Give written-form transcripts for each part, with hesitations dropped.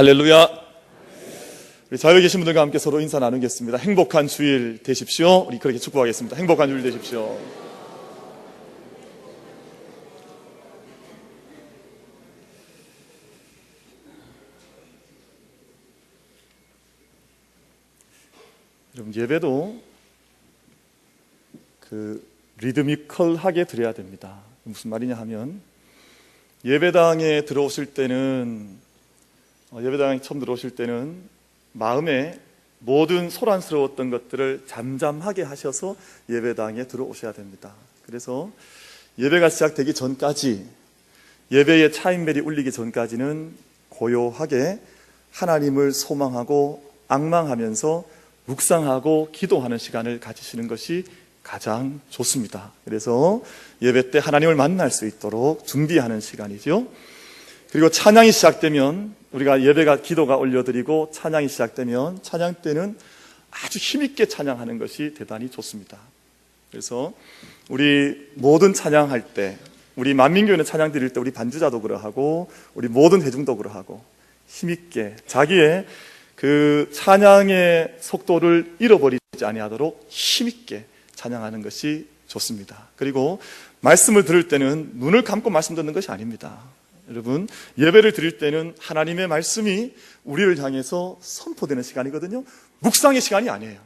할렐루야. 우리 자유에 계신 분들과 함께 서로 인사 나누겠습니다. 행복한 주일 되십시오. 우리 그렇게 축복하겠습니다. 행복한 주일 되십시오. 여러분, 예배도 리드미컬하게 드려야 됩니다. 무슨 말이냐 하면, 예배당에 처음 들어오실 때는 마음에 모든 소란스러웠던 것들을 잠잠하게 하셔서 예배당에 들어오셔야 됩니다. 그래서 예배가 시작되기 전까지, 예배의 차임벨이 울리기 전까지는 고요하게 하나님을 소망하고 앙망하면서 묵상하고 기도하는 시간을 가지시는 것이 가장 좋습니다. 그래서 예배 때 하나님을 만날 수 있도록 준비하는 시간이죠. 그리고 찬양이 시작되면, 우리가 기도가 올려드리고 찬양이 시작되면 찬양 때는 아주 힘있게 찬양하는 것이 대단히 좋습니다. 그래서 우리 모든 찬양할 때, 우리 만민교회는 찬양 드릴 때 우리 반주자도 그러하고 우리 모든 회중도 그러하고 힘있게 자기의 그 찬양의 속도를 잃어버리지 아니하도록 힘있게 찬양하는 것이 좋습니다. 그리고 말씀을 들을 때는 눈을 감고 말씀 듣는 것이 아닙니다. 여러분, 예배를 드릴 때는 하나님의 말씀이 우리를 향해서 선포되는 시간이거든요. 묵상의 시간이 아니에요.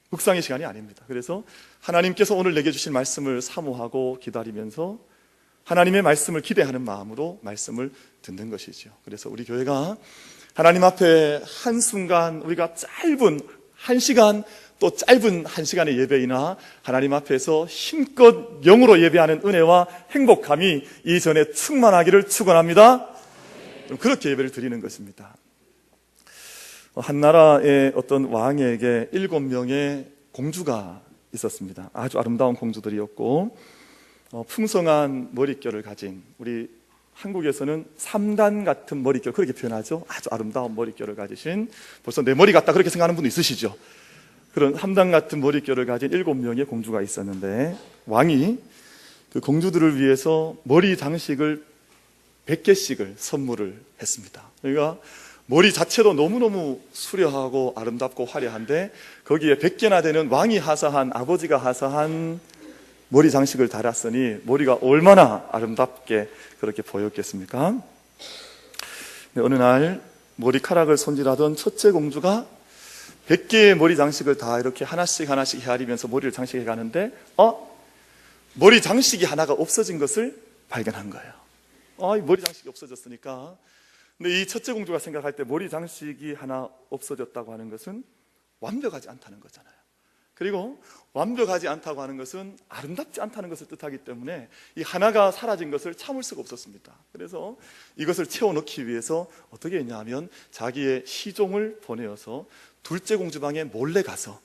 묵상의 시간이 아닙니다. 그래서 하나님께서 오늘 내게 주신 말씀을 사모하고 기다리면서 하나님의 말씀을 기대하는 마음으로 말씀을 듣는 것이죠. 그래서 우리 교회가 하나님 앞에 한순간, 우리가 짧은 1시간, 또 짧은 1시간의 예배이나 하나님 앞에서 힘껏 영으로 예배하는 은혜와 행복함이 이전에 충만하기를 축원합니다. 그렇게 예배를 드리는 것입니다. 한 나라의 어떤 왕에게 7명의 공주가 있었습니다. 아주 아름다운 공주들이었고, 풍성한 머릿결을 가진, 우리 한국에서는 3단 같은 머릿결, 그렇게 표현하죠. 아주 아름다운 머릿결을 가지신, 벌써 내 머리 같다 그렇게 생각하는 분도 있으시죠. 그런 3단 같은 머릿결을 가진 7명의 공주가 있었는데, 왕이 그 공주들을 위해서 머리 장식을 100개씩을 선물을 했습니다. 그러니까 머리 자체도 너무너무 수려하고 아름답고 화려한데, 거기에 100개나 되는 왕이 하사한, 아버지가 하사한 머리 장식을 달았으니 머리가 얼마나 아름답게 그렇게 보였겠습니까? 어느 날 머리카락을 손질하던 첫째 공주가 100개의 머리 장식을 다 이렇게 하나씩 헤아리면서 머리를 장식해 가는데, 머리 장식이 하나가 없어진 것을 발견한 거예요. 이 머리 장식이 없어졌으니까. 근데 이 첫째 공주가 생각할 때 머리 장식이 하나 없어졌다고 하는 것은 완벽하지 않다는 거잖아요. 그리고 완벽하지 않다고 하는 것은 아름답지 않다는 것을 뜻하기 때문에 이 하나가 사라진 것을 참을 수가 없었습니다. 그래서 이것을 채워넣기 위해서 어떻게 했냐 하면, 자기의 시종을 보내어서 둘째 공주 방에 몰래 가서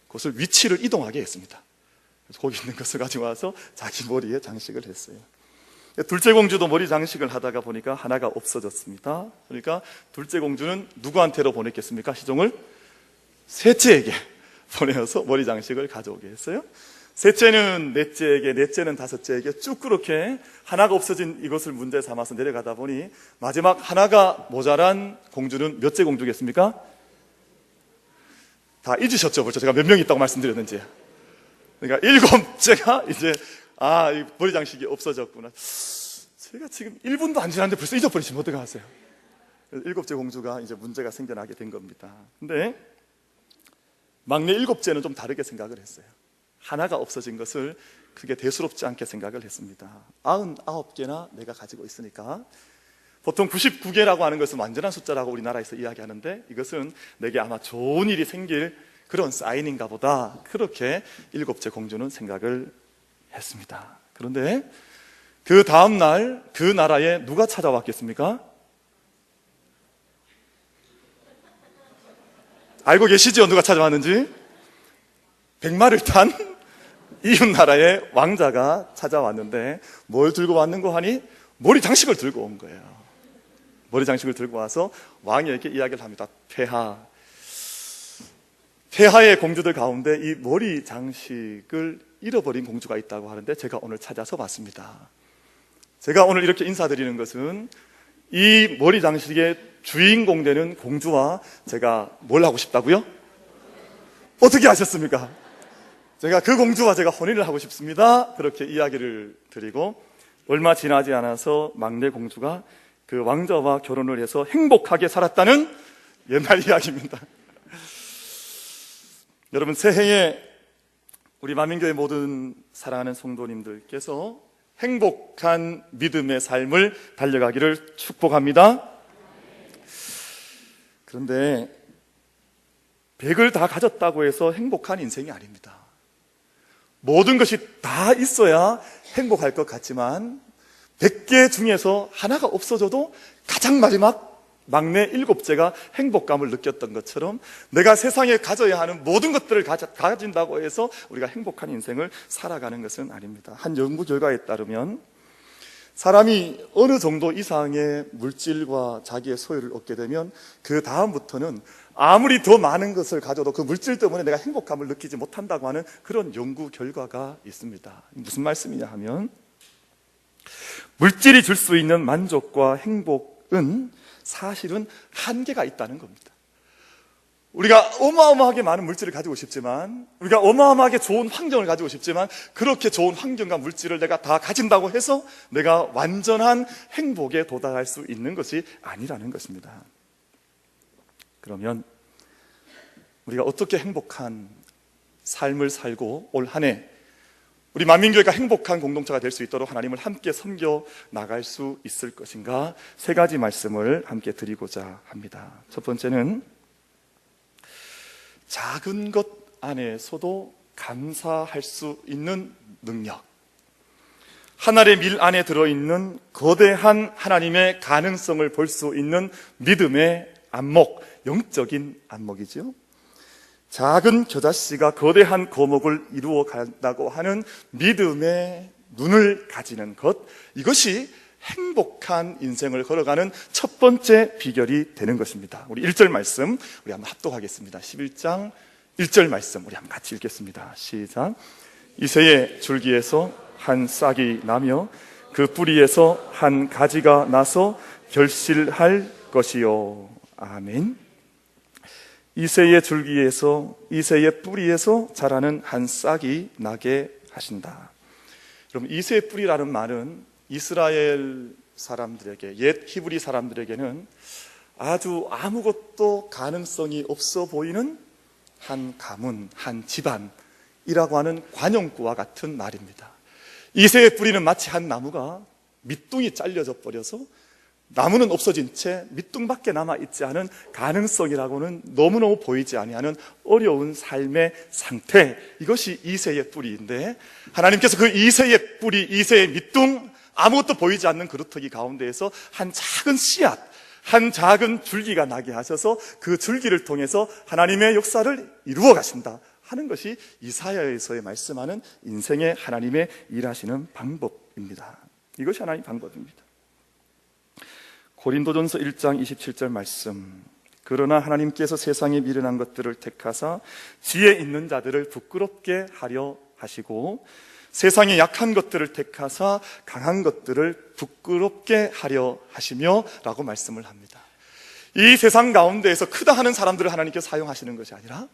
그것을 위치를 이동하게 했습니다. 그래서 거기 있는 것을 가지고 와서 자기 머리에 장식을 했어요. 둘째 공주도 머리 장식을 하다가 보니까 하나가 없어졌습니다. 그러니까 둘째 공주는 누구한테로 보냈겠습니까? 시종을 셋째에게 보내어서 머리 장식을 가져오게 했어요. 셋째는 넷째에게, 넷째는 다섯째에게 쭉 그렇게 하나가 없어진 이것을 문제 삼아서 내려가다 보니 마지막 하나가 모자란 공주는 몇째 공주겠습니까? 다 잊으셨죠? 벌써 제가 몇 명 있다고 말씀드렸는지. 그러니까 7째가 이제 이 머리 장식이 없어졌구나. 제가 지금 1분도 안 지났는데 벌써 잊어버리시면 어떡하세요? 7째 공주가 이제 문제가 생겨나게 된 겁니다. 근데 막내 7째는 좀 다르게 생각을 했어요. 하나가 없어진 것을 크게 대수롭지 않게 생각을 했습니다. 99개나 내가 가지고 있으니까. 보통 99개라고 하는 것은 완전한 숫자라고 우리나라에서 이야기하는데, 이것은 내게 아마 좋은 일이 생길 그런 사인인가 보다, 그렇게 7째 공주는 생각을 했습니다. 그런데 그 다음 날 그 나라에 누가 찾아왔겠습니까? 알고 계시죠? 누가 찾아왔는지? 백마를 탄 이웃나라의 왕자가 찾아왔는데, 뭘 들고 왔는고 하니 머리 장식을 들고 온 거예요. 머리 장식을 들고 와서 왕에게 이야기를 합니다. 폐하의 공주들 가운데 이 머리 장식을 잃어버린 공주가 있다고 하는데 제가 오늘 찾아서 봤습니다. 제가 오늘 이렇게 인사드리는 것은 이 머리 장식의 주인공 되는 공주와 제가 뭘 하고 싶다고요? 어떻게 하셨습니까? 제가 그 공주와 제가 혼인을 하고 싶습니다. 그렇게 이야기를 드리고 얼마 지나지 않아서 막내 공주가 그 왕자와 결혼을 해서 행복하게 살았다는 옛날 이야기입니다. 여러분, 새해에 우리 만민교회 모든 사랑하는 성도님들께서 행복한 믿음의 삶을 달려가기를 축복합니다. 그런데 100을 다 가졌다고 해서 행복한 인생이 아닙니다. 모든 것이 다 있어야 행복할 것 같지만 100개 중에서 하나가 없어져도 가장 마지막 막내 7째가 행복감을 느꼈던 것처럼 내가 세상에 가져야 하는 모든 것들을 가진다고 해서 우리가 행복한 인생을 살아가는 것은 아닙니다. 한 연구 결과에 따르면 사람이 어느 정도 이상의 물질과 자기의 소유를 얻게 되면 그 다음부터는 아무리 더 많은 것을 가져도 그 물질 때문에 내가 행복감을 느끼지 못한다고 하는 그런 연구 결과가 있습니다. 무슨 말씀이냐 하면 물질이 줄 수 있는 만족과 행복은 사실은 한계가 있다는 겁니다. 우리가 어마어마하게 많은 물질을 가지고 싶지만, 우리가 어마어마하게 좋은 환경을 가지고 싶지만, 그렇게 좋은 환경과 물질을 내가 다 가진다고 해서 내가 완전한 행복에 도달할 수 있는 것이 아니라는 것입니다. 그러면 우리가 어떻게 행복한 삶을 살고 올 한 해 우리 만민교회가 행복한 공동체가 될 수 있도록 하나님을 함께 섬겨 나갈 수 있을 것인가, 3가지 말씀을 함께 드리고자 합니다. 첫 번째는 작은 것 안에서도 감사할 수 있는 능력, 한 알의 밀 안에 들어있는 거대한 하나님의 가능성을 볼 수 있는 믿음의 안목, 영적인 안목이죠. 작은 겨자씨가 거대한 거목을 이루어 간다고 하는 믿음의 눈을 가지는 것, 이것이 행복한 인생을 걸어가는 첫 번째 비결이 되는 것입니다. 우리 1절 말씀 우리 한번 합독하겠습니다. 11장 1절 말씀 우리 한번 같이 읽겠습니다. 시작. 이새의 줄기에서 한 싹이 나며 그 뿌리에서 한 가지가 나서 결실할 것이요. 아멘. 이새의 줄기에서, 이새의 뿌리에서 자라는 한 싹이 나게 하신다. 여러분, 이새의 뿌리라는 말은 이스라엘 사람들에게, 옛 히브리 사람들에게는 아주 아무것도 가능성이 없어 보이는 한 가문, 한 집안이라고 하는 관용구와 같은 말입니다. 이새의 뿌리는 마치 한 나무가 밑둥이 잘려져 버려서 나무는 없어진 채 밑둥밖에 남아있지 않은 가능성이라고는 너무너무 보이지 아니하는 어려운 삶의 상태, 이것이 이새의 뿌리인데, 하나님께서 그 이새의 뿌리, 이새의 밑둥, 아무것도 보이지 않는 그루터기 가운데에서 한 작은 씨앗, 한 작은 줄기가 나게 하셔서 그 줄기를 통해서 하나님의 역사를 이루어 가신다 하는 것이 이사야에서의 말씀하는 인생의 하나님의 일하시는 방법입니다. 이것이 하나님의 방법입니다. 고린도전서 1장 27절 말씀, 그러나 하나님께서 세상에 미련한 것들을 택하사 지혜 있는 자들을 부끄럽게 하려 하시고 세상에 약한 것들을 택하사 강한 것들을 부끄럽게 하려 하시며 라고 말씀을 합니다. 이 세상 가운데에서 크다 하는 사람들을 하나님께서 사용하시는 것이 아니라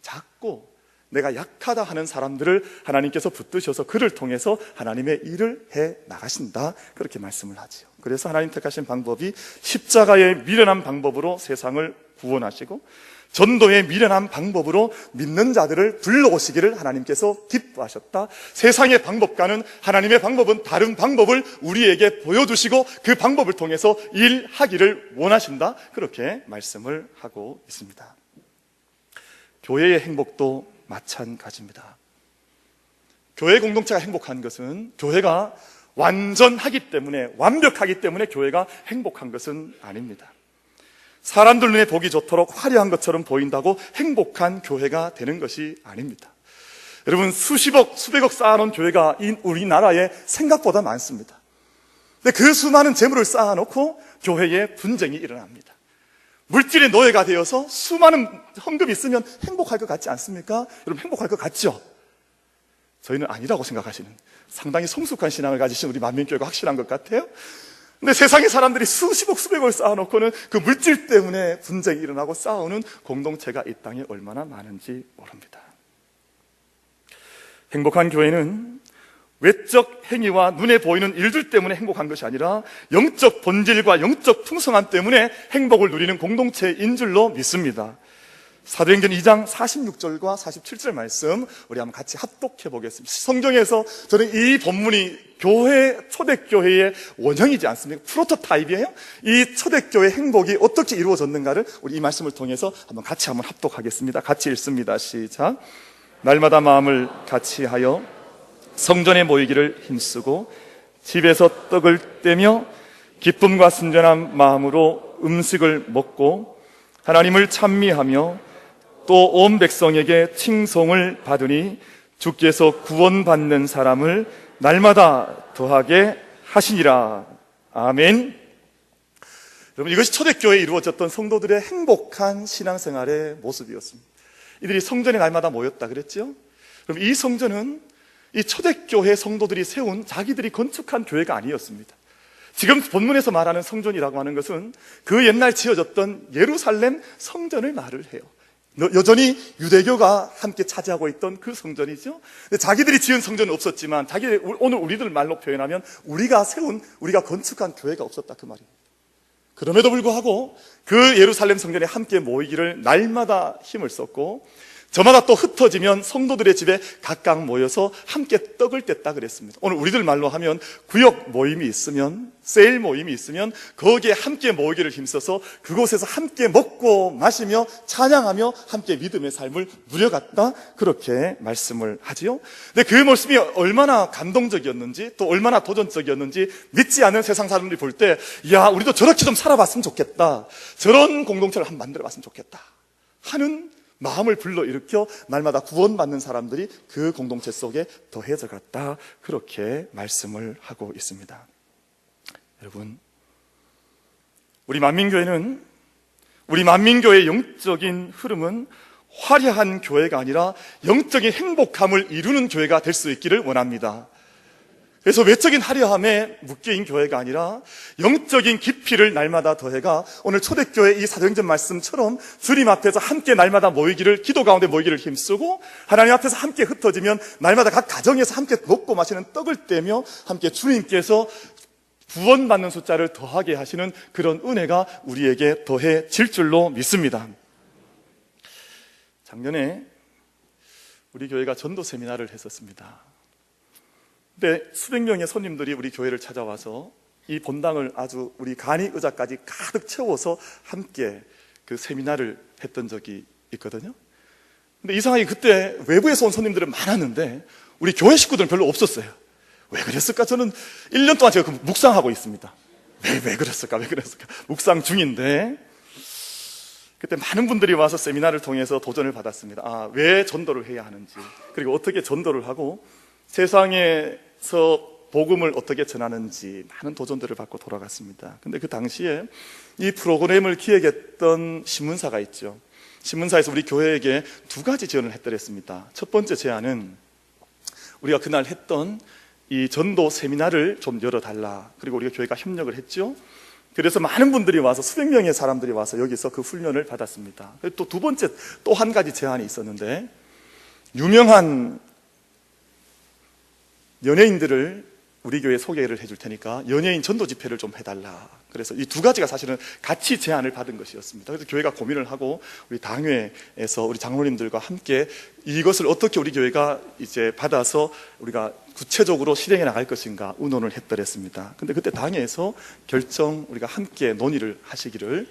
작고 내가 약하다 하는 사람들을 하나님께서 붙드셔서 그를 통해서 하나님의 일을 해 나가신다, 그렇게 말씀을 하지요. 그래서 하나님 택하신 방법이 십자가의 미련한 방법으로 세상을 구원하시고 전도의 미련한 방법으로 믿는 자들을 불러오시기를 하나님께서 기뻐하셨다. 세상의 방법과는 하나님의 방법은 다른 방법을 우리에게 보여주시고 그 방법을 통해서 일하기를 원하신다, 그렇게 말씀을 하고 있습니다. 교회의 행복도 마찬가지입니다. 교회 공동체가 행복한 것은 교회가 완전하기 때문에, 완벽하기 때문에 교회가 행복한 것은 아닙니다. 사람들 눈에 보기 좋도록 화려한 것처럼 보인다고 행복한 교회가 되는 것이 아닙니다. 여러분, 수십억, 수백억 쌓아놓은 교회가 우리나라에 생각보다 많습니다. 근데 그 수많은 재물을 쌓아놓고 교회에 분쟁이 일어납니다. 물질의 노예가 되어서 수많은 헌금이 있으면 행복할 것 같지 않습니까? 여러분, 행복할 것 같죠? 저희는 아니라고 생각하시는, 상당히 성숙한 신앙을 가지신 우리 만민교회가 확실한 것 같아요. 근데 세상의 사람들이 수십억 수백억을 쌓아놓고는 그 물질 때문에 분쟁이 일어나고 싸우는 공동체가 이 땅에 얼마나 많은지 모릅니다. 행복한 교회는 외적 행위와 눈에 보이는 일들 때문에 행복한 것이 아니라 영적 본질과 영적 풍성함 때문에 행복을 누리는 공동체인 줄로 믿습니다. 사도행전 2장 46절과 47절 말씀 우리 한번 같이 합독해 보겠습니다. 성경에서 저는 이 본문이 교회, 초대교회의 원형이지 않습니까? 프로토타입이에요. 이 초대교회 행복이 어떻게 이루어졌는가를 우리 이 말씀을 통해서 같이 한번 합독하겠습니다. 같이 읽습니다. 시작. 날마다 마음을 같이 하여 성전에 모이기를 힘쓰고 집에서 떡을 떼며 기쁨과 순전한 마음으로 음식을 먹고 하나님을 찬미하며 또 온 백성에게 칭송을 받으니 주께서 구원받는 사람을 날마다 더하게 하시니라. 아멘. 여러분, 이것이 초대교회에 이루어졌던 성도들의 행복한 신앙생활의 모습이었습니다. 이들이 성전에 날마다 모였다 그랬죠? 그럼 이 성전은 이 초대교회 성도들이 세운 자기들이 건축한 교회가 아니었습니다. 지금 본문에서 말하는 성전이라고 하는 것은 그 옛날 지어졌던 예루살렘 성전을 말을 해요. 여전히 유대교가 함께 차지하고 있던 그 성전이죠. 자기들이 지은 성전은 없었지만 오늘 우리들 말로 표현하면 우리가 건축한 교회가 없었다 그 말이에요. 그럼에도 불구하고 그 예루살렘 성전에 함께 모이기를 날마다 힘을 썼고 저마다 또 흩어지면 성도들의 집에 각각 모여서 함께 떡을 뗐다 그랬습니다. 오늘 우리들 말로 하면 구역 모임이 있으면, 세일 모임이 있으면 거기에 함께 모이기를 힘써서 그곳에서 함께 먹고 마시며 찬양하며 함께 믿음의 삶을 누려갔다, 그렇게 말씀을 하지요. 근데 그 모습이 얼마나 감동적이었는지 또 얼마나 도전적이었는지 믿지 않는 세상 사람들이 볼 때, 야, 우리도 저렇게 좀 살아봤으면 좋겠다, 저런 공동체를 한번 만들어봤으면 좋겠다 하는 마음을 불러일으켜 날마다 구원받는 사람들이 그 공동체 속에 더해져 갔다, 그렇게 말씀을 하고 있습니다. 여러분, 우리 만민교회의 영적인 흐름은 화려한 교회가 아니라 영적인 행복함을 이루는 교회가 될 수 있기를 원합니다. 그래서 외적인 화려함에 묶여인 교회가 아니라 영적인 깊이를 날마다 더해가 오늘 초대교회 이 사도행전 말씀처럼 주님 앞에서 함께 날마다 모이기를, 기도 가운데 모이기를 힘쓰고 하나님 앞에서 함께 흩어지면 날마다 각 가정에서 함께 먹고 마시는 떡을 떼며 함께 주님께서 구원받는 숫자를 더하게 하시는 그런 은혜가 우리에게 더해질 줄로 믿습니다. 작년에 우리 교회가 전도 세미나를 했었습니다. 근데 수백 명의 손님들이 우리 교회를 찾아와서 이 본당을 아주 우리 간이 의자까지 가득 채워서 함께 그 세미나를 했던 적이 있거든요. 근데 이상하게 그때 외부에서 온 손님들은 많았는데 우리 교회 식구들은 별로 없었어요. 왜 그랬을까? 저는 1년 동안 제가 묵상하고 있습니다. 왜 그랬을까? 묵상 중인데 그때 많은 분들이 와서 세미나를 통해서 도전을 받았습니다. 왜 전도를 해야 하는지, 그리고 어떻게 전도를 하고 세상에서 복음을 어떻게 전하는지 많은 도전들을 받고 돌아갔습니다. 근데 그 당시에 이 프로그램을 기획했던 신문사가 있죠. 신문사에서 우리 교회에게 두 가지 제안을 했더랬습니다. 첫 번째 제안은 우리가 그날 했던 이 전도 세미나를 좀 열어달라. 그리고 우리가 교회가 협력을 했죠. 그래서 많은 분들이 와서, 수백 명의 사람들이 와서 여기서 그 훈련을 받았습니다. 또 두 번째, 또 한 가지 제안이 있었는데, 유명한 연예인들을 우리 교회에 소개를 해줄 테니까 연예인 전도 집회를 좀 해달라. 그래서 이 두 가지가 사실은 같이 제안을 받은 것이었습니다. 그래서 교회가 고민을 하고 우리 당회에서 우리 장로님들과 함께 이것을 어떻게 우리 교회가 이제 받아서 우리가 구체적으로 실행해 나갈 것인가 의논을 했더랬습니다. 근데 그때 당회에서 우리가 함께 논의를 하시기를,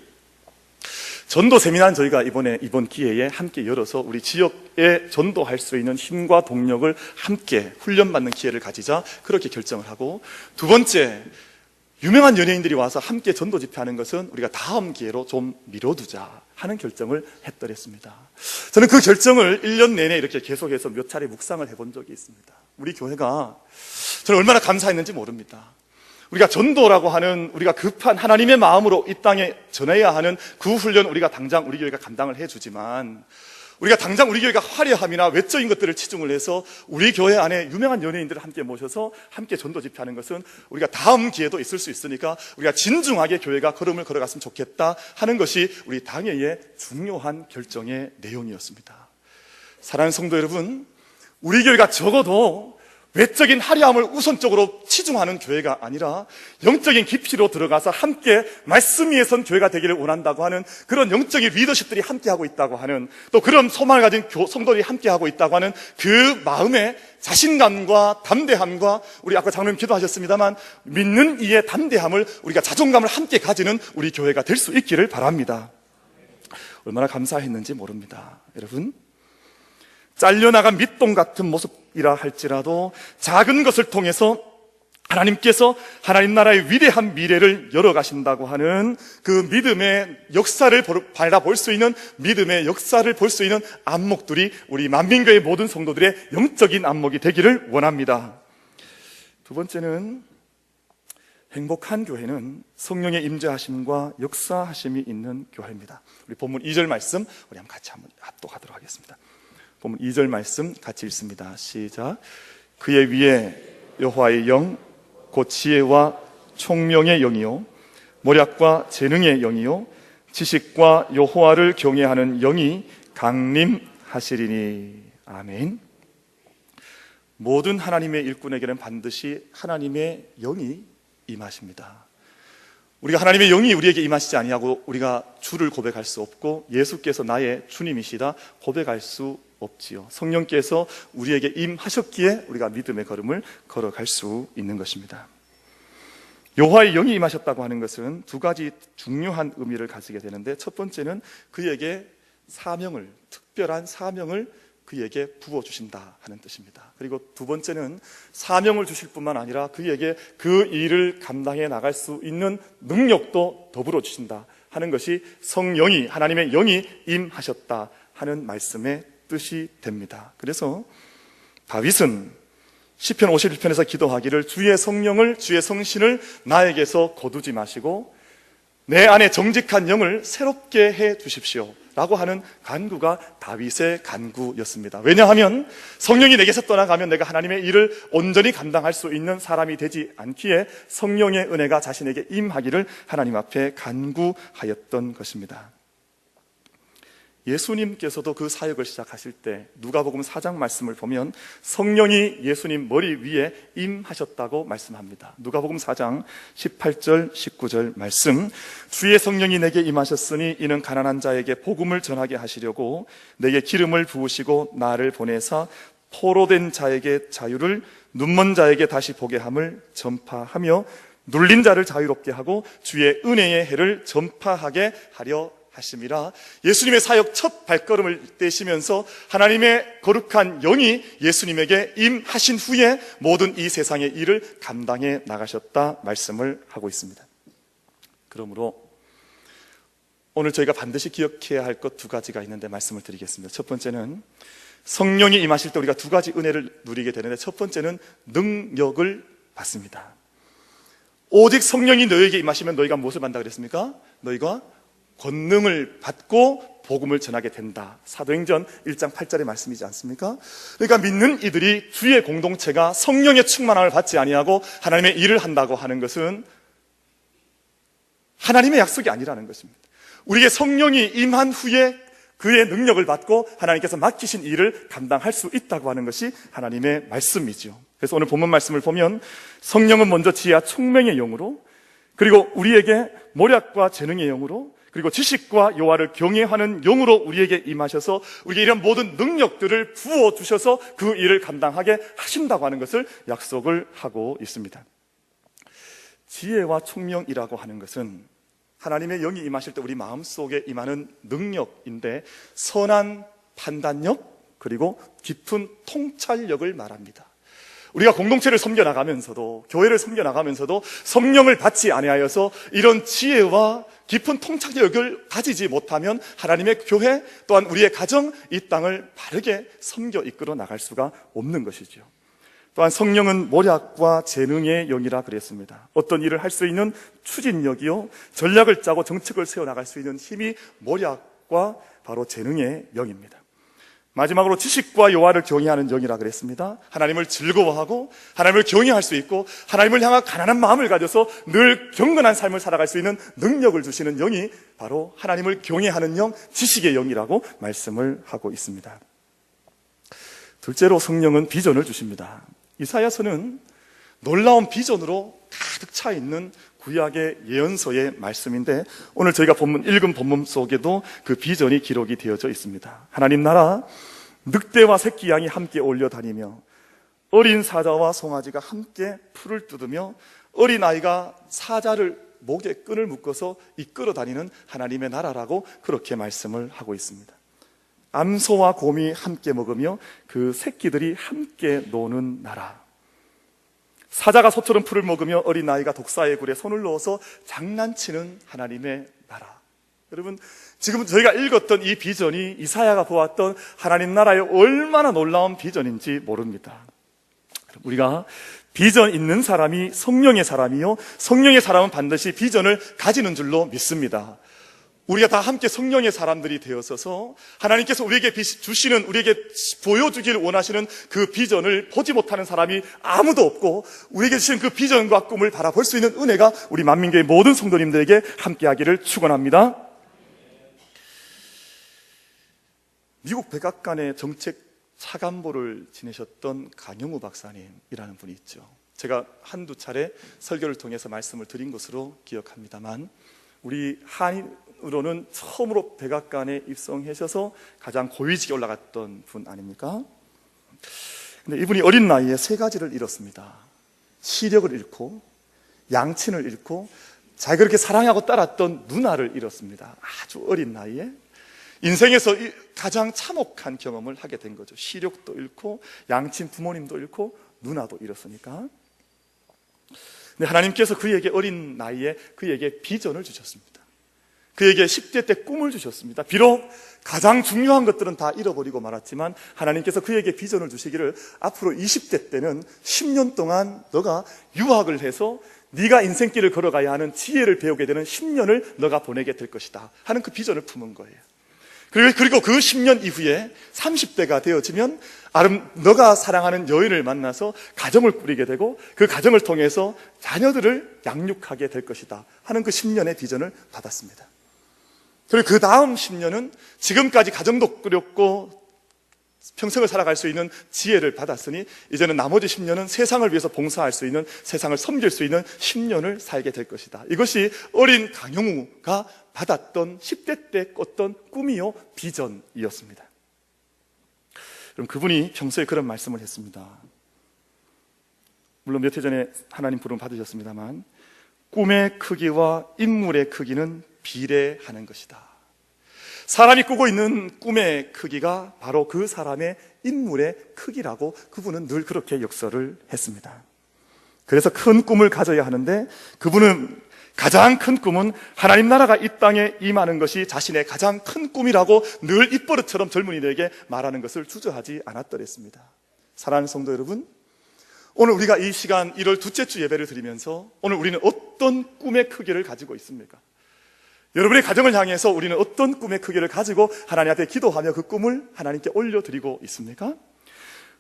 전도 세미나는 저희가 이번 기회에 함께 열어서 우리 지역에 전도할 수 있는 힘과 동력을 함께 훈련받는 기회를 가지자, 그렇게 결정을 하고, 두 번째, 유명한 연예인들이 와서 함께 전도 집회하는 것은 우리가 다음 기회로 좀 미뤄두자 하는 결정을 했더랬습니다. 저는 그 결정을 1년 내내 이렇게 계속해서 몇 차례 묵상을 해본 적이 있습니다. 우리 교회가 저는 얼마나 감사했는지 모릅니다. 우리가 전도라고 하는, 우리가 급한 하나님의 마음으로 이 땅에 전해야 하는 그 훈련 우리가 당장 우리 교회가 감당을 해주지만, 우리가 당장 우리 교회가 화려함이나 외적인 것들을 치중을 해서 우리 교회 안에 유명한 연예인들을 함께 모셔서 함께 전도 집회하는 것은 우리가 다음 기회도 있을 수 있으니까 우리가 진중하게 교회가 걸음을 걸어갔으면 좋겠다 하는 것이 우리 당회의 중요한 결정의 내용이었습니다. 사랑하는 성도 여러분, 우리 교회가 적어도 외적인 화려함을 우선적으로 치중하는 교회가 아니라 영적인 깊이로 들어가서 함께 말씀 위에 선 교회가 되기를 원한다고 하는 그런 영적인 리더십들이 함께하고 있다고 하는, 또 그런 소망을 가진 성도들이 함께하고 있다고 하는 그 마음의 자신감과 담대함과, 우리 아까 장로님 기도하셨습니다만 믿는 이의 담대함을, 우리가 자존감을 함께 가지는 우리 교회가 될 수 있기를 바랍니다. 얼마나 감사했는지 모릅니다. 여러분, 잘려나간 밑동 같은 모습이라 할지라도 작은 것을 통해서 하나님께서 하나님 나라의 위대한 미래를 열어가신다고 하는 그 믿음의 역사를 바라볼 수 있는, 믿음의 역사를 볼 수 있는 안목들이 우리 만민교회 모든 성도들의 영적인 안목이 되기를 원합니다. 두 번째는, 행복한 교회는 성령의 임재하심과 역사하심이 있는 교회입니다. 우리 본문 2절 말씀 우리 같이 한번 합독하도록 하겠습니다. 본문 2절 말씀 같이 읽습니다. 시작. 그의 위에 여호와의 영, 곧 지혜와 총명의 영이요 모략과 재능의 영이요 지식과 여호와를 경외하는 영이 강림하시리니. 아멘. 모든 하나님의 일꾼에게는 반드시 하나님의 영이 임하십니다. 우리가 하나님의 영이 우리에게 임하시지 아니하고 우리가 주를 고백할 수 없고 예수께서 나의 주님이시다 고백할 수 없지요. 성령께서 우리에게 임하셨기에 우리가 믿음의 걸음을 걸어갈 수 있는 것입니다. 여호와의 영이 임하셨다고 하는 것은 두 가지 중요한 의미를 가지게 되는데, 첫 번째는 그에게 사명을, 특별한 사명을 그에게 부어주신다 하는 뜻입니다. 그리고 두 번째는 사명을 주실 뿐만 아니라 그에게 그 일을 감당해 나갈 수 있는 능력도 더불어 주신다 하는 것이 성령이, 하나님의 영이 임하셨다 하는 말씀의 뜻이 됩니다. 그래서 다윗은 시편 51편에서 기도하기를 주의 성령을, 주의 성신을 나에게서 거두지 마시고 내 안에 정직한 영을 새롭게 해 주십시오 라고 하는 간구가 다윗의 간구였습니다. 왜냐하면 성령이 내게서 떠나가면 내가 하나님의 일을 온전히 감당할 수 있는 사람이 되지 않기에 성령의 은혜가 자신에게 임하기를 하나님 앞에 간구하였던 것입니다. 예수님께서도 그 사역을 시작하실 때 누가복음 4장 말씀을 보면 성령이 예수님 머리 위에 임하셨다고 말씀합니다. 누가복음 4장 18절 19절 말씀. 주의 성령이 내게 임하셨으니 이는 가난한 자에게 복음을 전하게 하시려고 내게 기름을 부으시고 나를 보내사 포로된 자에게 자유를, 눈먼 자에게 다시 보게 함을 전파하며 눌린 자를 자유롭게 하고 주의 은혜의 해를 전파하게 하려 하심이라. 예수님의 사역 첫 발걸음을 떼시면서 하나님의 거룩한 영이 예수님에게 임하신 후에 모든 이 세상의 일을 감당해 나가셨다 말씀을 하고 있습니다. 그러므로 오늘 저희가 반드시 기억해야 할 것 두 가지가 있는데 말씀을 드리겠습니다. 첫 번째는 성령이 임하실 때 우리가 두 가지 은혜를 누리게 되는데, 첫 번째는 능력을 받습니다. 오직 성령이 너희에게 임하시면 너희가 무엇을 받는다 그랬습니까? 너희가 권능을 받고 복음을 전하게 된다. 사도행전 1장 8절의 말씀이지 않습니까? 그러니까 믿는 이들이 주의 공동체가 성령의 충만함을 받지 아니하고 하나님의 일을 한다고 하는 것은 하나님의 약속이 아니라는 것입니다. 우리에게 성령이 임한 후에 그의 능력을 받고 하나님께서 맡기신 일을 감당할 수 있다고 하는 것이 하나님의 말씀이죠. 그래서 오늘 본문 말씀을 보면 성령은 먼저 지혜와 총명의 영으로, 그리고 우리에게 모략과 재능의 영으로, 그리고 지식과 여호와를 경외하는 영으로 우리에게 임하셔서 우리에게 이런 모든 능력들을 부어주셔서 그 일을 감당하게 하신다고 하는 것을 약속을 하고 있습니다. 지혜와 총명이라고 하는 것은 하나님의 영이 임하실 때 우리 마음속에 임하는 능력인데, 선한 판단력 그리고 깊은 통찰력을 말합니다. 우리가 공동체를 섬겨나가면서도, 교회를 섬겨나가면서도 성령을 받지 아니하여서 이런 지혜와 깊은 통찰력을 가지지 못하면 하나님의 교회 또한 우리의 가정, 이 땅을 바르게 섬겨 이끌어 나갈 수가 없는 것이죠. 또한 성령은 모략과 재능의 영이라 그랬습니다. 어떤 일을 할 수 있는 추진력이요, 전략을 짜고 정책을 세워나갈 수 있는 힘이 모략과 바로 재능의 영입니다. 마지막으로 지식과 여호와를 경외하는 영이라 그랬습니다. 하나님을 즐거워하고 하나님을 경외할 수 있고 하나님을 향한 가난한 마음을 가져서 늘 경건한 삶을 살아갈 수 있는 능력을 주시는 영이 바로 하나님을 경외하는 영, 지식의 영이라고 말씀을 하고 있습니다. 둘째로 성령은 비전을 주십니다. 이사야서는 놀라운 비전으로 가득 차 있는 구약의 예언서의 말씀인데 오늘 저희가 읽은 본문 속에도 그 비전이 기록이 되어져 있습니다. 하나님 나라 늑대와 새끼 양이 함께 올려다니며 어린 사자와 송아지가 함께 풀을 뜯으며 어린아이가 사자를 목에 끈을 묶어서 이끌어 다니는 하나님의 나라라고 그렇게 말씀을 하고 있습니다. 암소와 곰이 함께 먹으며 그 새끼들이 함께 노는 나라. 사자가 소처럼 풀을 먹으며 어린아이가 독사의 굴에 손을 넣어서 장난치는 하나님의 나라. 여러분, 지금 저희가 읽었던 이 비전이 이사야가 보았던 하나님 나라의 얼마나 놀라운 비전인지 모릅니다. 우리가 비전 있는 사람이 성령의 사람이요, 성령의 사람은 반드시 비전을 가지는 줄로 믿습니다. 우리가 다 함께 성령의 사람들이 되어서서 하나님께서 우리에게 주시는, 우리에게 보여주기를 원하시는 그 비전을 보지 못하는 사람이 아무도 없고 우리에게 주신 그 비전과 꿈을 바라볼 수 있는 은혜가 우리 만민교회 모든 성도님들에게 함께하기를 축원합니다. 미국 백악관의 정책 차관보를 지내셨던 강영우 박사님이라는 분이 있죠. 제가 한두 차례 설교를 통해서 말씀을 드린 것으로 기억합니다만 우리 한인으로는 처음으로 백악관에 입성하셔서 가장 고위직에 올라갔던 분 아닙니까? 근데 이분이 어린 나이에 세 가지를 잃었습니다. 시력을 잃고 양친을 잃고 자기가 그렇게 사랑하고 따랐던 누나를 잃었습니다. 아주 어린 나이에 인생에서 가장 참혹한 경험을 하게 된 거죠. 시력도 잃고 양친 부모님도 잃고 누나도 잃었으니까. 근데 하나님께서 그에게 어린 나이에 그에게 비전을 주셨습니다. 그에게 10대 때 꿈을 주셨습니다. 비록 가장 중요한 것들은 다 잃어버리고 말았지만 하나님께서 그에게 비전을 주시기를 앞으로 20대 때는 10년 동안 너가 유학을 해서 네가 인생길을 걸어가야 하는 지혜를 배우게 되는 10년을 너가 보내게 될 것이다 하는 그 비전을 품은 거예요. 그리고 그 10년 이후에 30대가 되어지면 너가 사랑하는 여인을 만나서 가정을 꾸리게 되고 그 가정을 통해서 자녀들을 양육하게 될 것이다 하는 그 10년의 비전을 받았습니다. 그리고 그 다음 10년은 지금까지 가정도 꾸렸고 평생을 살아갈 수 있는 지혜를 받았으니 이제는 나머지 10년은 세상을 위해서 봉사할 수 있는, 세상을 섬길 수 있는 10년을 살게 될 것이다. 이것이 어린 강영우가 받았던 10대 때 꿨던 꿈이요 비전이었습니다. 그럼 그분이 평소에 그런 말씀을 했습니다. 물론 몇 해 전에 하나님 부름 받으셨습니다만 꿈의 크기와 인물의 크기는 비례하는 것이다. 사람이 꾸고 있는 꿈의 크기가 바로 그 사람의 인물의 크기라고 그분은 늘 그렇게 역설을 했습니다. 그래서 큰 꿈을 가져야 하는데 그분은 가장 큰 꿈은 하나님 나라가 이 땅에 임하는 것이 자신의 가장 큰 꿈이라고 늘 입버릇처럼 젊은이들에게 말하는 것을 주저하지 않았더랬습니다. 사랑하는 성도 여러분, 오늘 우리가 이 시간 1월 둘째 주 예배를 드리면서 오늘 우리는 어떤 꿈의 크기를 가지고 있습니까? 여러분의 가정을 향해서 우리는 어떤 꿈의 크기를 가지고 하나님 앞에 기도하며 그 꿈을 하나님께 올려드리고 있습니까?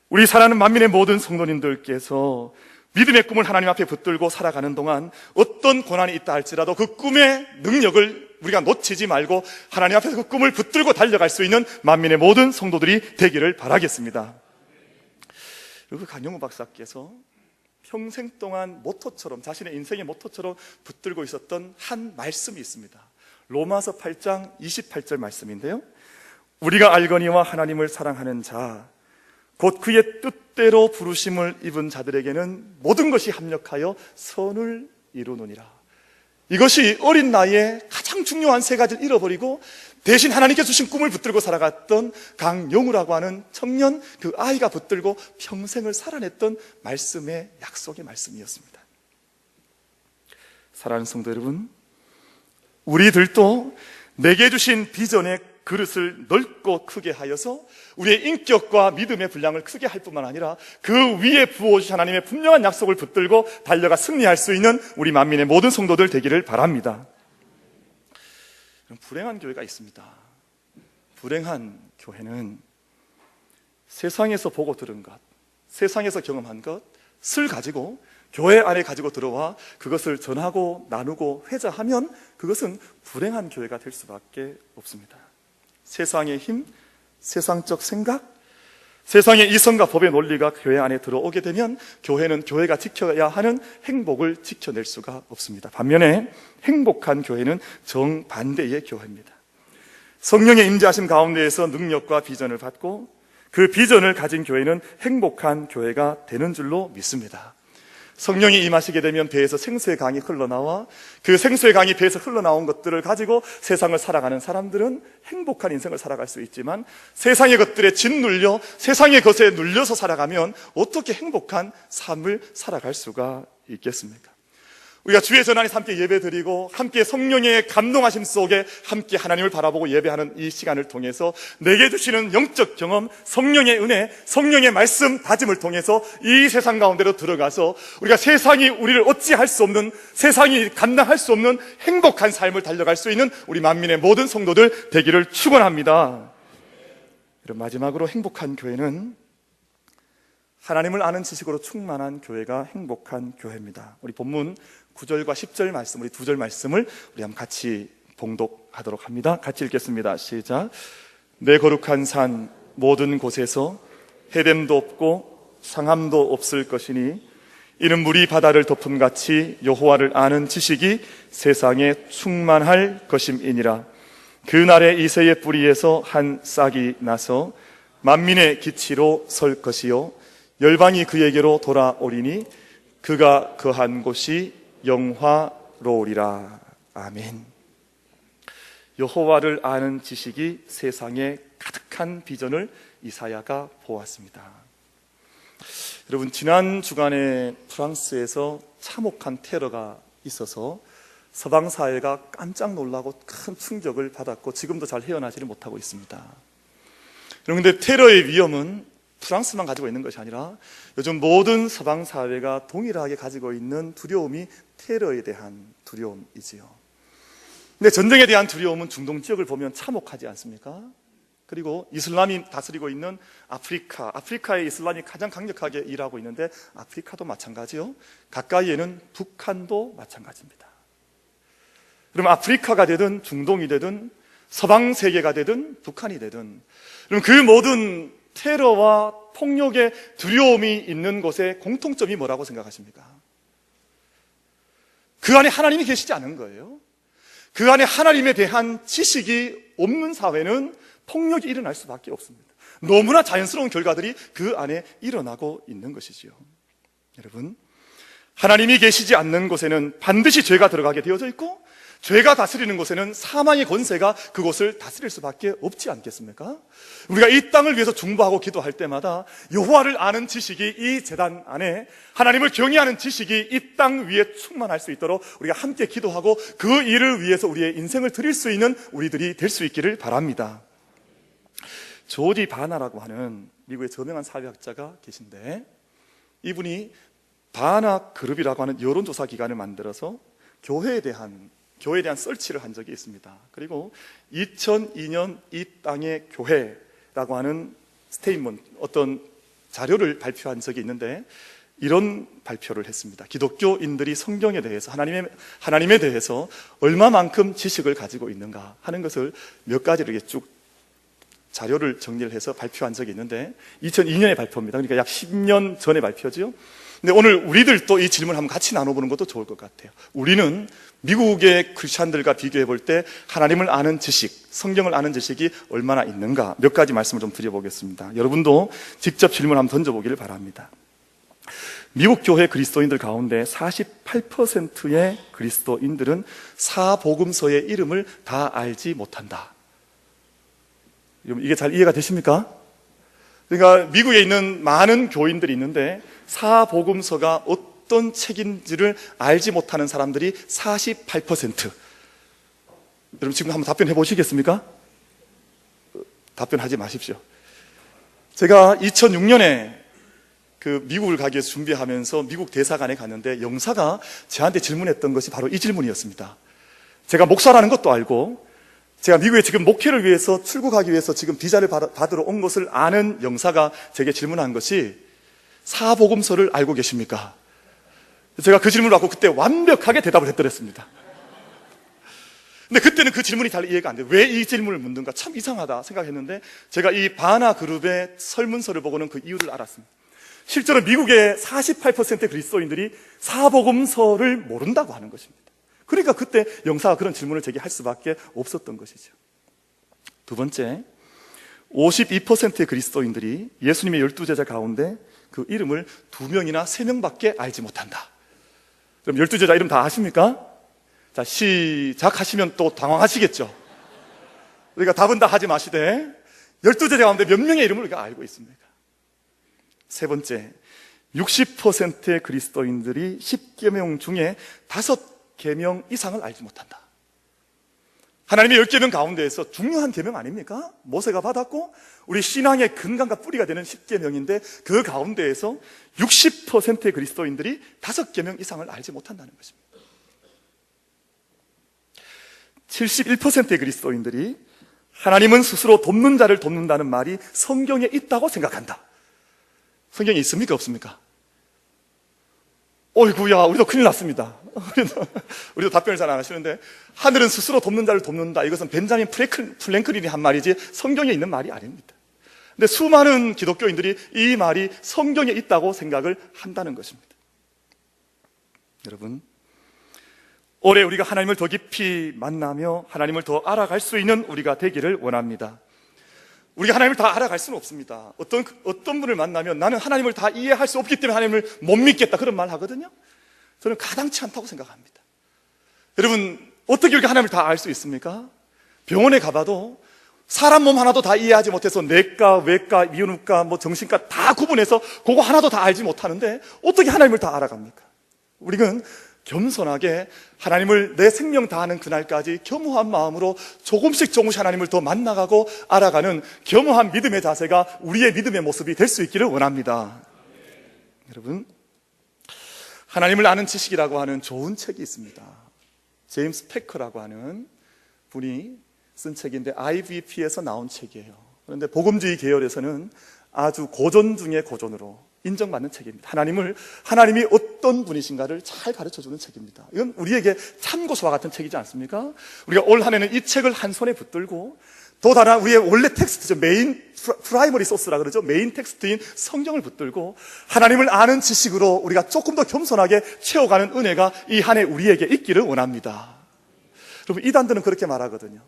우리 사랑하는 만민의 모든 성도님들께서 믿음의 꿈을 하나님 앞에 붙들고 살아가는 동안 어떤 고난이 있다 할지라도 그 꿈의 능력을 우리가 놓치지 말고 하나님 앞에서 그 꿈을 붙들고 달려갈 수 있는 만민의 모든 성도들이 되기를 바라겠습니다. 그리고 강영우 박사께서 평생 동안 모토처럼, 자신의 인생의 모토처럼 붙들고 있었던 한 말씀이 있습니다. 로마서 8장 28절 말씀인데요, 우리가 알거니와 하나님을 사랑하는 자 곧 그의 뜻대로 부르심을 입은 자들에게는 모든 것이 합력하여 선을 이루느니라. 이것이 어린 나이에 가장 중요한 세 가지를 잃어버리고 대신 하나님께서 주신 꿈을 붙들고 살아갔던 강영우라고 하는 청년, 그 아이가 붙들고 평생을 살아냈던 말씀의 약속의 말씀이었습니다. 사랑하는 성도 여러분, 우리들도 내게 주신 비전의 그릇을 넓고 크게 하여서 우리의 인격과 믿음의 분량을 크게 할 뿐만 아니라 그 위에 부어주신 하나님의 분명한 약속을 붙들고 달려가 승리할 수 있는 우리 만민의 모든 성도들 되기를 바랍니다. 불행한 교회가 있습니다. 불행한 교회는 세상에서 보고 들은 것, 세상에서 경험한 것을 가지고 교회 안에 가지고 들어와 그것을 전하고 나누고 회자하면 그것은 불행한 교회가 될 수밖에 없습니다. 세상의 힘, 세상적 생각, 세상의 이성과 법의 논리가 교회 안에 들어오게 되면 교회는 교회가 지켜야 하는 행복을 지켜낼 수가 없습니다. 반면에 행복한 교회는 정반대의 교회입니다. 성령의 임재하심 가운데에서 능력과 비전을 받고 그 비전을 가진 교회는 행복한 교회가 되는 줄로 믿습니다. 성령이 임하시게 되면 배에서 생수의 강이 흘러나와 그 생수의 강이 배에서 흘러나온 것들을 가지고 세상을 살아가는 사람들은 행복한 인생을 살아갈 수 있지만 세상의 것들에 짓눌려 세상의 것에 눌려서 살아가면 어떻게 행복한 삶을 살아갈 수가 있겠습니까? 우리가 주의 전환에서 함께 예배드리고 함께 성령의 감동하심 속에 함께 하나님을 바라보고 예배하는 이 시간을 통해서 내게 주시는 영적 경험, 성령의 은혜, 성령의 말씀 다짐을 통해서 이 세상 가운데로 들어가서 우리가 세상이 우리를 어찌할 수 없는, 세상이 감당할 수 없는 행복한 삶을 달려갈 수 있는 우리 만민의 모든 성도들 되기를 축원합니다. 그럼 마지막으로 행복한 교회는 하나님을 아는 지식으로 충만한 교회가 행복한 교회입니다. 우리 본문 9절과 10절 말씀, 우리 2절 말씀을 우리 한번 같이 봉독하도록 합니다. 같이 읽겠습니다. 시작. 내 거룩한 산 모든 곳에서 해됨도 없고 상함도 없을 것이니 이는 물이 바다를 덮음같이 여호와를 아는 지식이 세상에 충만할 것임이니라. 그날에 이새의 뿌리에서 한 싹이 나서 만민의 기치로 설 것이요 열방이 그에게로 돌아오리니 그가 거한 곳이 영화로우리라. 아멘. 여호와를 아는 지식이 세상에 가득한 비전을 이사야가 보았습니다. 여러분, 지난 주간에 프랑스에서 참혹한 테러가 있어서 서방 사회가 깜짝 놀라고 큰 충격을 받았고 지금도 잘 헤어나지를 못하고 있습니다. 그런데 테러의 위험은 프랑스만 가지고 있는 것이 아니라 요즘 모든 서방 사회가 동일하게 가지고 있는 두려움이 테러에 대한 두려움이지요. 근데 전쟁에 대한 두려움은 중동 지역을 보면 참혹하지 않습니까? 그리고 이슬람이 다스리고 있는 아프리카의 이슬람이 가장 강력하게 일하고 있는데 아프리카도 마찬가지요. 가까이에는 북한도 마찬가지입니다. 그럼 아프리카가 되든 중동이 되든 서방 세계가 되든 북한이 되든 그럼 그 모든 테러와 폭력의 두려움이 있는 곳에 공통점이 뭐라고 생각하십니까? 그 안에 하나님이 계시지 않은 거예요. 그 안에 하나님에 대한 지식이 없는 사회는 폭력이 일어날 수밖에 없습니다. 너무나 자연스러운 결과들이 그 안에 일어나고 있는 것이지요. 여러분, 하나님이 계시지 않는 곳에는 반드시 죄가 들어가게 되어져 있고 죄가 다스리는 곳에는 사망의 권세가 그곳을 다스릴 수밖에 없지 않겠습니까? 우리가 이 땅을 위해서 중보하고 기도할 때마다 여호와를 아는 지식이 이 제단 안에, 하나님을 경외하는 지식이 이 땅 위에 충만할 수 있도록 우리가 함께 기도하고 그 일을 위해서 우리의 인생을 드릴 수 있는 우리들이 될 수 있기를 바랍니다. 조지 바나라고 하는 미국의 저명한 사회학자가 계신데 이분이 바나 그룹이라고 하는 여론조사 기관을 만들어서 교회에 대한 설치를 한 적이 있습니다. 그리고 2002년 이 땅의 교회라고 하는 스테이트먼트, 어떤 자료를 발표한 적이 있는데 이런 발표를 했습니다. 기독교인들이 성경에 대해서, 하나님에 대해서 얼마만큼 지식을 가지고 있는가 하는 것을 몇 가지를 이렇게 쭉 자료를 정리를 해서 발표한 적이 있는데 2002년의 발표입니다. 그러니까 약 10년 전의 발표죠. 근데 오늘 우리들도 이 질문을 한번 같이 나눠보는 것도 좋을 것 같아요. 우리는 미국의 크리스찬들과 비교해 볼 때 하나님을 아는 지식, 성경을 아는 지식이 얼마나 있는가 몇 가지 말씀을 좀 드려보겠습니다. 여러분도 직접 질문 한번 던져보기를 바랍니다. 미국 교회 그리스도인들 가운데 48%의 그리스도인들은 사복음서의 이름을 다 알지 못한다. 이게 잘 이해가 되십니까? 그러니까 미국에 있는 많은 교인들이 있는데 사복음서가 어떤 책인지를 알지 못하는 사람들이 48%. 여러분 지금 한번 답변해 보시겠습니까? 답변하지 마십시오. 제가 2006년에 그 미국을 가기 위해서 준비하면서 미국 대사관에 갔는데 영사가 저한테 질문했던 것이 바로 이 질문이었습니다. 제가 목사라는 것도 알고 제가 미국에 지금 목회를 위해서 출국하기 위해서 지금 비자를 받으러 온 것을 아는 영사가 제게 질문한 것이 사복음서를 알고 계십니까? 제가 그 질문을 받고 그때 완벽하게 대답을 해드렸습니다. 근데 그때는 그 질문이 잘 이해가 안 돼요. 왜 이 질문을 묻는가? 참 이상하다 생각했는데 제가 이 바나 그룹의 설문서를 보고는 그 이유를 알았습니다. 실제로 미국의 48%의 그리스도인들이 사복음서를 모른다고 하는 것입니다. 그러니까 그때 영사가 그런 질문을 제게 할 수밖에 없었던 것이죠. 두 번째, 52%의 그리스도인들이 예수님의 12제자 가운데 그 이름을 2명이나 3명밖에 알지 못한다. 그럼 12제자 이름 다 아십니까? 자, 시작하시면 또 당황하시겠죠. 그러니까 답은 다 하지 마시되 12제자 가운데 몇 명의 이름을 우리가 알고 있습니까? 세 번째, 60%의 그리스도인들이 10계명 중에 5계명 이상을 알지 못한다. 하나님의 10계명 가운데에서 중요한 계명 아닙니까? 모세가 받았고 우리 신앙의 근간과 뿌리가 되는 10계명인데 그 가운데에서 60%의 그리스도인들이 5계명 이상을 알지 못한다는 것입니다. 71%의 그리스도인들이 하나님은 스스로 돕는 자를 돕는다는 말이 성경에 있다고 생각한다. 성경에 있습니까? 없습니까? 어이구야, 우리도 큰일 났습니다. 우리도 답변을 잘 안 하시는데, 하늘은 스스로 돕는 자를 돕는다. 이것은 벤자민 프랭클린이 한 말이지 성경에 있는 말이 아닙니다. 근데 수많은 기독교인들이 이 말이 성경에 있다고 생각을 한다는 것입니다. 여러분, 올해 우리가 하나님을 더 깊이 만나며 하나님을 더 알아갈 수 있는 우리가 되기를 원합니다. 우리가 하나님을 다 알아갈 수는 없습니다. 어떤 분을 만나면 나는 하나님을 다 이해할 수 없기 때문에 하나님을 못 믿겠다 그런 말 하거든요. 저는 가당치 않다고 생각합니다. 여러분, 어떻게 이렇게 하나님을 다 알 수 있습니까? 병원에 가봐도 사람 몸 하나도 다 이해하지 못해서 내과, 외과, 미용과, 정신과 다 구분해서 그거 하나도 다 알지 못하는데 어떻게 하나님을 다 알아갑니까? 우리는 겸손하게 하나님을 내 생명 다하는 그날까지 겸허한 마음으로 조금씩 하나님을 더 만나가고 알아가는 겸허한 믿음의 자세가 우리의 믿음의 모습이 될 수 있기를 원합니다. 여러분, 하나님을 아는 지식이라고 하는 좋은 책이 있습니다. 제임스 패커라고 하는 분이 쓴 책인데 IVP에서 나온 책이에요. 그런데 복음주의 계열에서는 아주 고전 중에 고전으로 인정받는 책입니다. 하나님이 어떤 분이신가를 잘 가르쳐주는 책입니다. 이건 우리에게 참고서와 같은 책이지 않습니까? 우리가 올 한 해는 이 책을 한 손에 붙들고 또 다른 우리의 원래 텍스트죠. 프라이머리 소스라 그러죠. 메인 텍스트인 성경을 붙들고 하나님을 아는 지식으로 우리가 조금 더 겸손하게 채워가는 은혜가 이 한 해 우리에게 있기를 원합니다. 여러분, 이단들은 그렇게 말하거든요.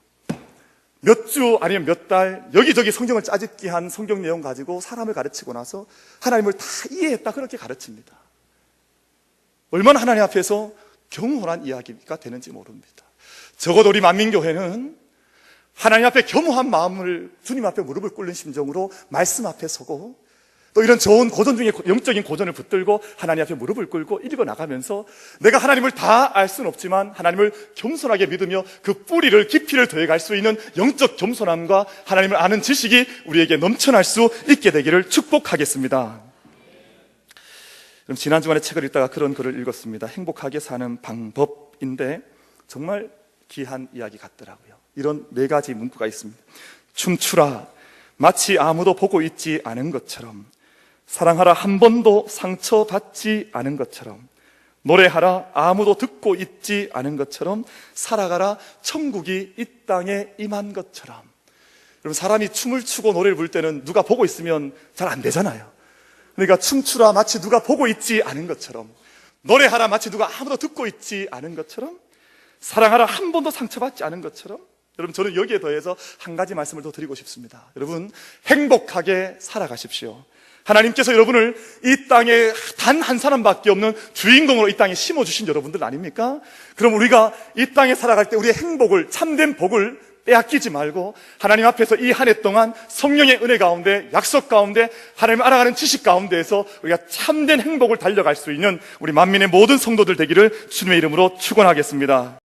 몇 주 아니면 몇 달 여기저기 성경을 짜집기 한 성경 내용 가지고 사람을 가르치고 나서 하나님을 다 이해했다 그렇게 가르칩니다. 얼마나 하나님 앞에서 경홀한 이야기가 되는지 모릅니다. 적어도 우리 만민교회는 하나님 앞에 겸허한 마음을 주님 앞에 무릎을 꿇는 심정으로 말씀 앞에 서고 또 이런 좋은 고전 중에 영적인 고전을 붙들고 하나님 앞에 무릎을 꿇고 읽어 나가면서 내가 하나님을 다 알 수는 없지만 하나님을 겸손하게 믿으며 그 뿌리를 깊이를 더해갈 수 있는 영적 겸손함과 하나님을 아는 지식이 우리에게 넘쳐날 수 있게 되기를 축복하겠습니다. 그럼 지난 주간에 책을 읽다가 그런 글을 읽었습니다. 행복하게 사는 방법인데 정말 귀한 이야기 같더라고요. 이런 4가지 문구가 있습니다. 춤추라 마치 아무도 보고 있지 않은 것처럼, 사랑하라 한 번도 상처받지 않은 것처럼, 노래하라 아무도 듣고 있지 않은 것처럼, 살아가라 천국이 이 땅에 임한 것처럼. 여러분, 사람이 춤을 추고 노래를 부를 때는 누가 보고 있으면 잘 안 되잖아요. 그러니까 춤추라 마치 누가 보고 있지 않은 것처럼, 노래하라 마치 누가 아무도 듣고 있지 않은 것처럼, 사랑하라 한 번도 상처받지 않은 것처럼. 여러분, 저는 여기에 더해서 한 가지 말씀을 더 드리고 싶습니다. 여러분, 행복하게 살아가십시오. 하나님께서 여러분을 이 땅에 단 한 사람밖에 없는 주인공으로 이 땅에 심어주신 여러분들 아닙니까? 그럼 우리가 이 땅에 살아갈 때 우리의 행복을, 참된 복을 빼앗기지 말고 하나님 앞에서 이 한 해 동안 성령의 은혜 가운데, 약속 가운데, 하나님을 알아가는 지식 가운데에서 우리가 참된 행복을 달려갈 수 있는 우리 만민의 모든 성도들 되기를 주님의 이름으로 축원하겠습니다.